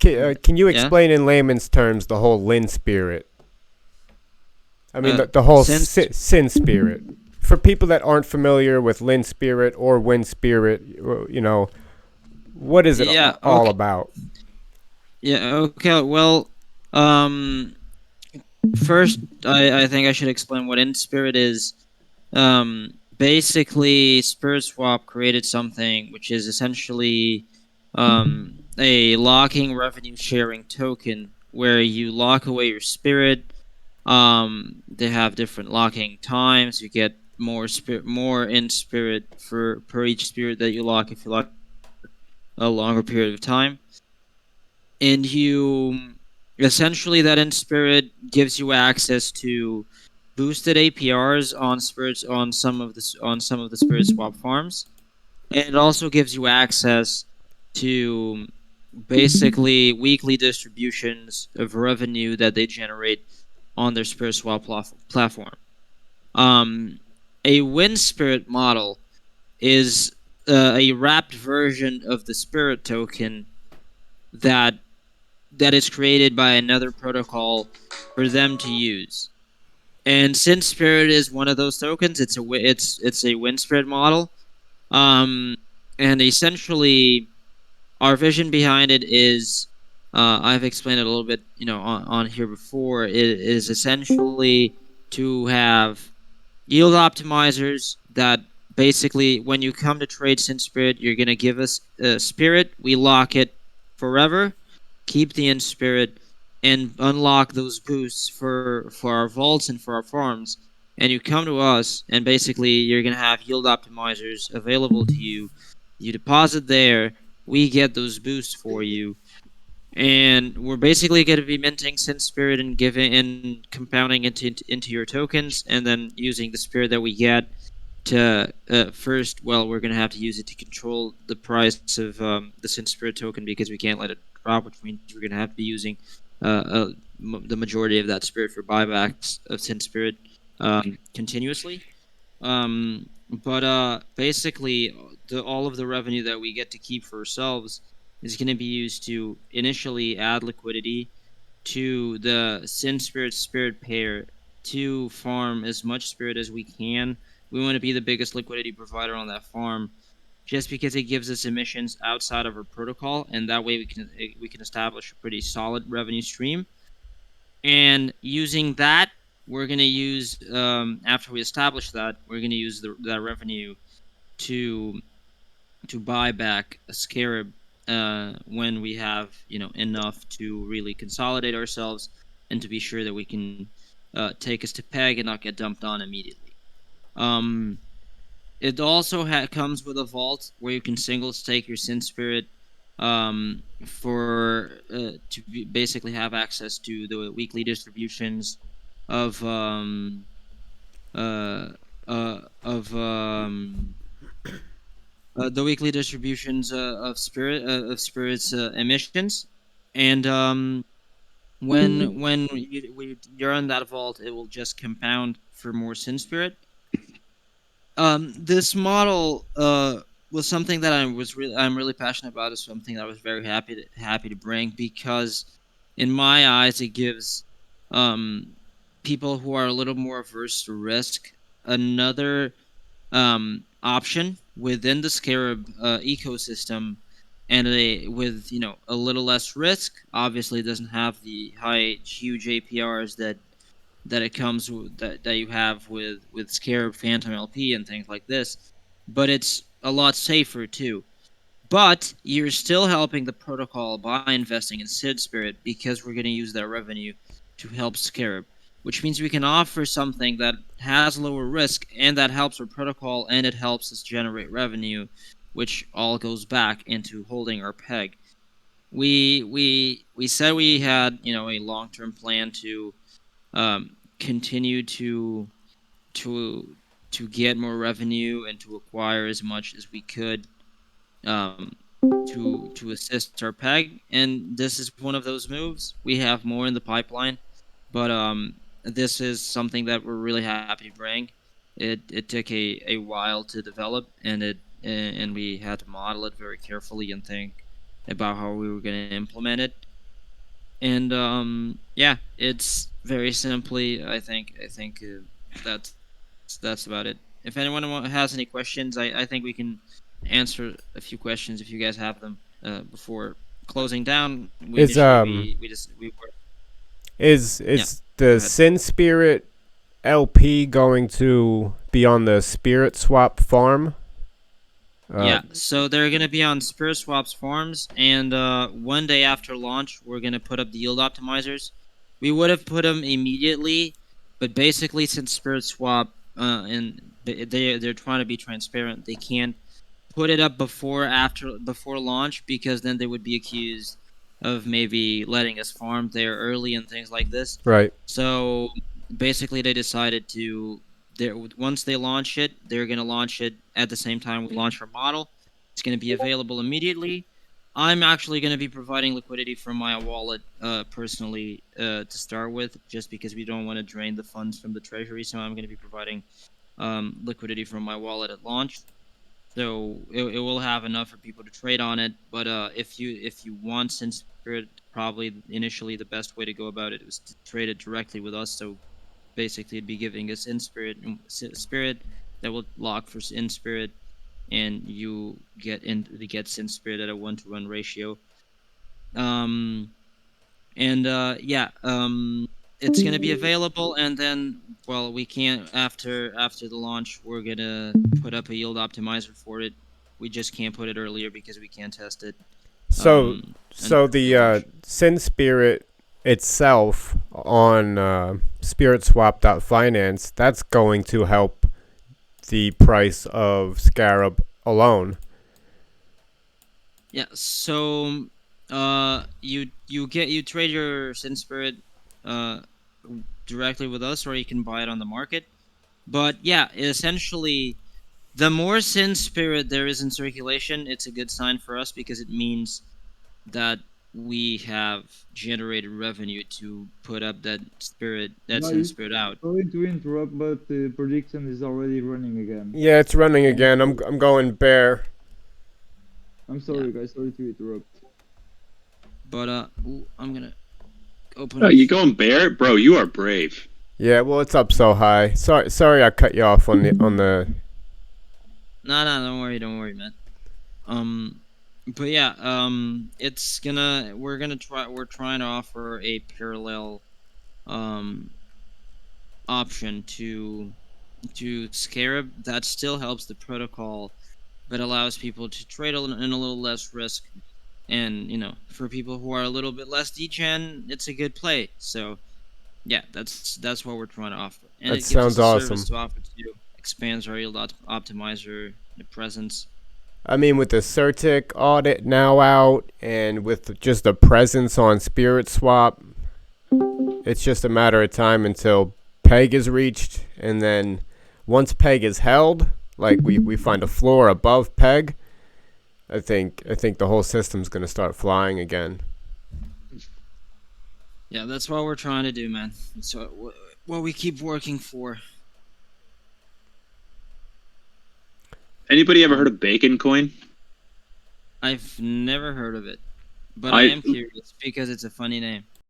Can you Yeah. explain in layman's terms the whole Lin spirit? I mean, Uh, the whole since sin spirit. For people that aren't familiar with Lin spirit or Wind spirit, what is it yeah. all Okay. about? Yeah. Okay. Well, um, first, I think I should explain what in spirit is. Basically, SPIRITSWAP created something which is essentially a locking revenue sharing token where you lock away your spirit. They have different locking times. You get more in spirit for per each spirit that you lock if you lock a longer period of time. And you essentially that in spirit gives you access to boosted APRs on spirits on some of the spirit swap farms, and it also gives you access to basically weekly distributions of revenue that they generate on their spirit swap platform. Um, a win spirit model is a wrapped version of the spirit token that is created by another protocol for them to use. And since Spirit is one of those tokens, it's a win spirit model. Um, and essentially, our vision behind it is, I've explained it a little bit, on here before. It is essentially to have yield optimizers that basically, when you come to trade Sin Spirit, you're gonna give us Spirit. We lock it forever, keep the in Spirit, and unlock those boosts for our vaults and for our farms. And you come to us, and basically you're gonna have yield optimizers available to you. You deposit there, we get those boosts for you, and we're basically going to be minting Sin Spirit and giving and compounding into your tokens, and then using the spirit that we get to first. Well, we're going to have to use it to control the price of the Sin Spirit token because we can't let it drop, which means we're going to have to be using the majority of that spirit for buybacks of Sin Spirit continuously. But basically, all of the revenue that we get to keep for ourselves is going to be used to initially add liquidity to the Sin Spirit pair to farm as much spirit as we can. We want to be the biggest liquidity provider on that farm, just because it gives us emissions outside of our protocol, and that way we can establish a pretty solid revenue stream. And using that, we're going to use after we establish that, we're going to use that revenue to buy back a Scarab when we have enough to really consolidate ourselves and to be sure that we can take us to peg and not get dumped on immediately. Um, it also comes with a vault where you can single stake your Sin Spirit for basically have access to the weekly distributions of uh, of the weekly distributions of spirits emissions, and when you're in that vault, it will just compound for more Sin Spirit. This model was something that I'm really passionate about. It's something that I was very happy to bring because, in my eyes, it gives um, people who are a little more averse to risk another option within the Scarab ecosystem, and with a little less risk. Obviously, it doesn't have the huge APRs that it comes with, that you have with Scarab Phantom LP and things like this, but it's a lot safer too. But you're still helping the protocol by investing in Sid Spirit because we're going to use that revenue to help Scarab, which means we can offer something that has lower risk and that helps our protocol and it helps us generate revenue, which all goes back into holding our peg. We said we had a long term plan to continue to get more revenue and to acquire as much as we could um, to assist our peg, and this is one of those moves. We have more in the pipeline, but this is something that we're really happy to bring. It took a while to develop, and we had to model it very carefully and think about how we were going to implement it. And yeah, it's very simply. I think that's about it. If anyone has any questions, I think we can answer a few questions if you guys have them before closing down. We Is initially we were is yeah. is Go the ahead. SinSPIRIT LP going to be on the SPIRITSWAP farm? Uh, Yeah, so they're gonna be on SPIRITSWAP's forums, and 1 day after launch, we're gonna put up the yield optimizers. We would have put them immediately, but basically, since SPIRITSWAP and they're trying to be transparent, they can't put it up before launch because then they would be accused of maybe letting us farm there early and things like this. right. So basically, they decided to once they launch it, they're gonna launch it at the same time we launch our model. It's gonna be available immediately. I'm actually gonna be providing liquidity from my wallet personally to start with, just because we don't want to drain the funds from the treasury. So I'm gonna be providing liquidity from my wallet at launch. So it will have enough for people to trade on it. But if you want SinSPIRIT, probably initially the best way to go about it was to trade it directly with us. So basically, it'd be giving us spirit that will lock for SinSPIRIT, and you get SinSPIRIT at a 1-to-1 ratio. And yeah, it's gonna be available, and then well, we can't after the launch. We're gonna put up a yield optimizer for it. We just can't put it earlier because we can't test it. So Until so we the launch. SinSPIRIT itself on SpiritSwap.finance, that's going to help the price of Scarab alone. Yeah. So you trade your SinSPIRIT uh directly with us, or you can buy it on the market. But yeah, essentially, the more SinSPIRIT there is in circulation, it's a good sign for us because it means that we have generated revenue to put up that Guys, SinSPIRIT out. sorry to interrupt, but the prediction is already running again. Yeah, it's running again. I'm going bear. I'm sorry, guys. Sorry to interrupt. But I'm gonna open Oh, up. you going bear, bro? You are brave. Yeah, well, it's up so high. Sorry, I cut you off on the. No, don't worry, man. But yeah, we're trying to offer a parallel um option to Scarab that still helps the protocol, but allows people to trade in a little less risk. And for people who are a little bit less degen, it's a good play. So yeah, that's what we're trying to offer, and That it gives us sounds a service awesome. to offer to expands our yield optimizer presence. I mean, with the Certic audit now out, and with just the presence on SpiritSwap, it's just a matter of time until peg is reached, and then once peg is held, like we find a floor above peg, I think the whole system's gonna start flying again. Yeah, that's what we're trying to do, man. That's what we keep working for. Anybody ever heard of Bacon Coin? I've never heard of it, but I am curious because it's a funny name.